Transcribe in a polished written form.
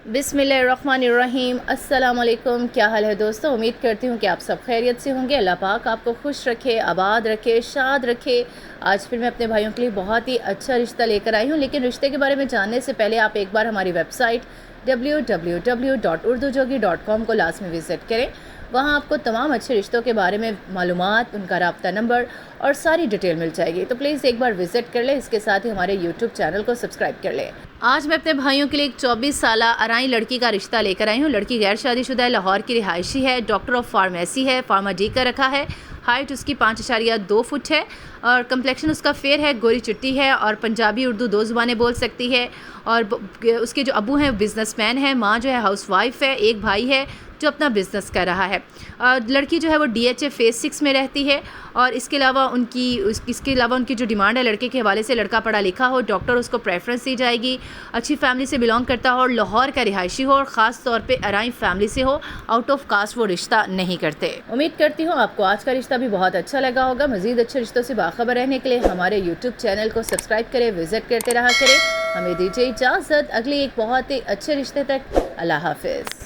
बिस्मिल्लाहिर्रहमानिर्रहीम। अस्सलाम वालेकुम। क्या हाल है दोस्तों? उम्मीद करती हूँ कि आप सब खैरियत से होंगे। अल्लाह पाक आपको खुश रखे, आबाद रखे, शाद रखे। आज फिर मैं अपने भाइयों के लिए बहुत ही अच्छा रिश्ता लेकर आई हूँ, लेकिन रिश्ते के बारे में जानने से पहले आप एक बार हमारी वेबसाइट www.urdujogi.com को लाजमी विज़िट करें। वहाँ आपको तमाम अच्छे रिश्तों के बारे में मालूमात, उनका राब्ता नंबर और सारी डिटेल मिल जाएगी। तो प्लीज़ एक बार विज़िट कर लें। इसके साथ ही हमारे यूट्यूब चैनल को सब्सक्राइब कर लें। आज मैं अपने भाइयों के लिए एक 24 साल अराई लड़की का रिश्ता लेकर आई हूँ। लड़की गैर शादीशुदा है, लाहौर की रिहायशी है, डॉक्टर ऑफ फार्मेसी है, फार्मा डी का रखा है, हाइट उसकी 5.2 फुट है और कम्प्लेक्शन उसका फेयर है, गोरी चिट्टी है और पंजाबी उर्दू 2 ज़ुबानें बोल सकती है। और उसके जो अबू हैं बिज़नेसमैन है, माँ जो है हाउसवाइफ है, एक भाई है जो अपना बिज़नेस कर रहा है। लड़की जो है वो DHA फेज़ 6 में रहती है और इसके अलावा उनकी जो डिमांड है लड़के के हवाले से, लड़का पढ़ा लिखा हो, डॉक्टर, उसको प्रेफरेंस दी जाएगी, अच्छी फैमिली से बिलोंग करता हो और लाहौर का रिहायशी हो और ख़ास तौर पे अराई फैमिली से हो। आउट ऑफ कास्ट वो रिश्ता नहीं करते। उम्मीद करती हूँ आपको आज का रिश्ता भी बहुत अच्छा लगा होगा। मज़ीद अच्छे रिश्तों से बाखबर रहने के लिए हमारे यूट्यूब चैनल को सब्सक्राइब करें, विज़िट करते रहा करें। हमें दीजिए इजाज़त अगली एक बहुत ही अच्छे रिश्ते तक। अल्लाह हाफ़िज़।